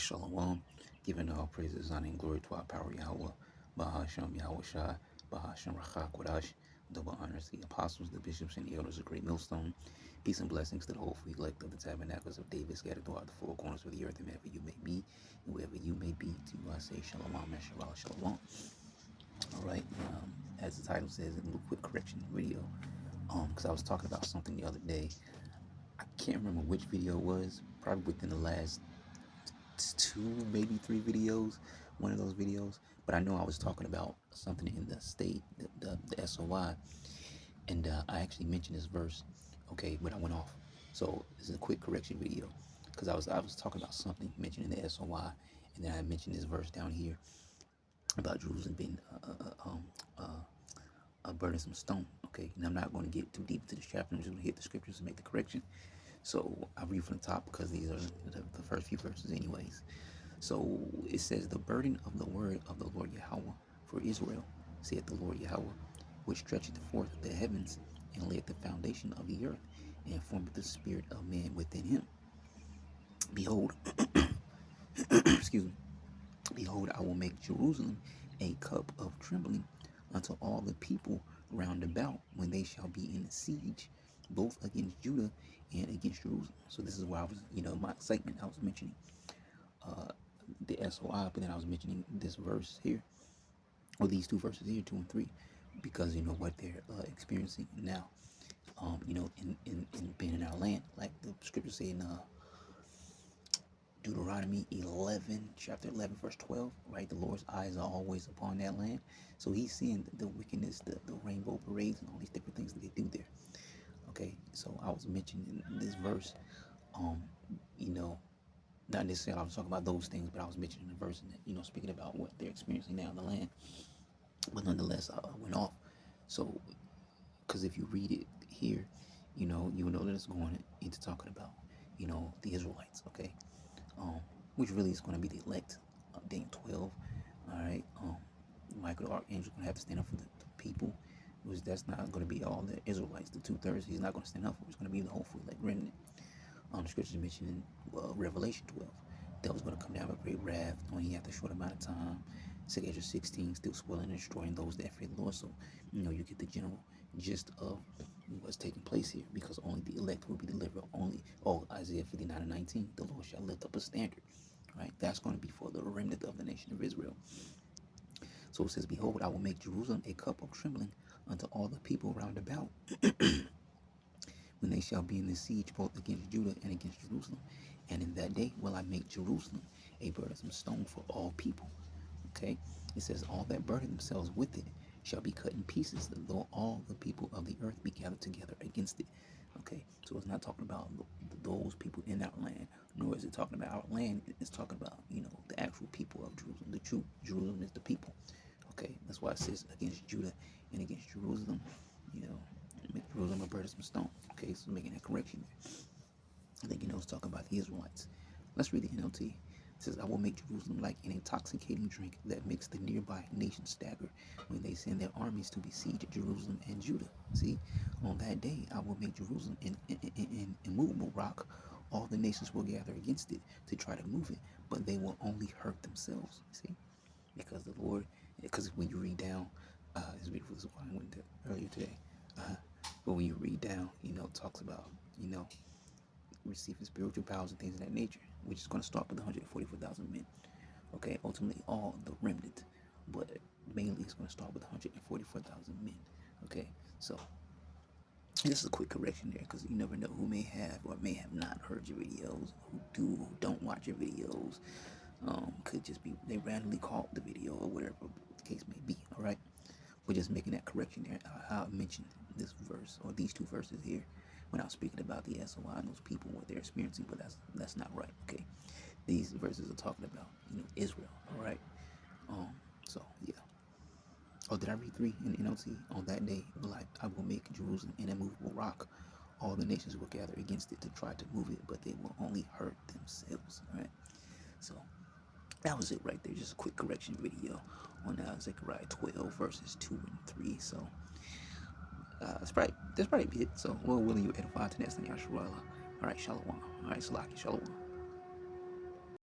Shalom, giving all praises, honor, and glory to our power Yahweh, Bahashem Yahweh Shai, Bahashem Rachak Kodash, double honors to the apostles, the bishops, and the elders of Great Millstone. Peace and blessings to the whole free elect of the tabernacles of David, scattered throughout the four corners of the earth, and wherever you may be, and wherever you may be, to you I say Shalom and Shalom. All right, as the title says, a little quick correction video, because I was talking about something the other day. I can't remember which video it was, probably within the last two, maybe three videos, one of those videos. But I know I was talking about something in the state, the SOI, and I actually mentioned this verse, okay, but I went off. So this is a quick correction video because I was talking about something mentioned in the SOI, and then I mentioned this verse down here about Jerusalem being a burdensome stone. Okay, and I'm not going to get too deep into this chapter. I'm just going to hit the scriptures and make the correction. So I read from the top because these are the first few verses, anyways. So it says, "The burden of the word of the Lord Yahweh for Israel, saith the Lord Yahweh, which stretcheth forth the heavens and laid the foundation of the earth, and formed the spirit of man within him. Behold, excuse me. Behold, I will make Jerusalem a cup of trembling unto all the people round about when they shall be in siege, both against Judah and against Jerusalem." So this is where I was, my excitement. I was mentioning the SOI, but then I was mentioning this verse here, or these two verses here, 2 and 3, because what they're experiencing now, in being in our land, like the scriptures say in Deuteronomy 11, chapter 11, verse 12, right? The Lord's eyes are always upon that land. So he's seeing the wickedness, the rainbow parades, and all these different things that they do there. Okay, so I was mentioning this verse, you know, not necessarily I was talking about those things, but I was mentioning the verse and, speaking about what they're experiencing now in the land. But nonetheless, I went off. So, because if you read it here, you will know that it's going into talking about, the Israelites, okay? Which really is going to be the elect, Daniel 12, all right? Michael the Archangel is going to have to stand up for the people, which that's not going to be all the Israelites, the 2/3. He's not going to stand up for. It's going to be the whole full elect remnant. The scriptures mentioned in Revelation 12. Devil's going to come down with great wrath, only after a short amount of time. Zechariah 16, still spoiling and destroying those that fear the Lord. So, you get the general gist of what's taking place here, because only the elect will be delivered. Isaiah 59:19, the Lord shall lift up a standard, right? That's going to be for the remnant of the nation of Israel. So it says, "Behold, I will make Jerusalem a cup of trembling unto all the people round about, when they shall be in the siege both against Judah and against Jerusalem. And in that day will I make Jerusalem a burdensome stone for all people." Okay, it says, "All that burden themselves with it shall be cut in pieces, though all the people of the earth be gathered together against it." Okay, so it's not talking about those people in our land, nor is it talking about our land. It's talking about, the actual people of Jerusalem. The true Jerusalem is the people. Okay, that's why it says against Judah and against Jerusalem, make Jerusalem a burdensome stone. Okay, so making that correction there. I think, it's talking about the Israelites. Let's read the NLT. It says, "I will make Jerusalem like an intoxicating drink that makes the nearby nations stagger when they send their armies to besiege Jerusalem and Judah." See, on that day, I will make Jerusalem an immovable rock. All the nations will gather against it to try to move it, but they will only hurt themselves. See, because when you read down, it's beautiful. This is why I went there earlier today. But when you read down, it talks about, receiving spiritual powers and things of that nature, which is going to start with 144,000 men. Okay, ultimately all the remnant, but mainly it's going to start with 144,000 men. Okay, so this is a quick correction there, because you never know who may have or may have not heard your videos, who don't watch your videos. Could just be they randomly caught the video or whatever the case may be. All right, we're just making that correction there. I mentioned this verse or these two verses here when I was speaking about the SOI and those people, what they're experiencing, but that's not right. Okay, these verses are talking about, Israel. All right. So yeah. Oh, did I read 3 in the NLT? "On that day I will make Jerusalem an immovable rock. All the nations will gather against it to try to move it, but they will only hurt themselves." All right. So that was it right there. Just a quick correction video on Zechariah 12 verses 2 and 3. So that's probably it. So, Lord willing, you edify to next thing, Yahshua. All right, Shalom. All right, Salaki, Shalom.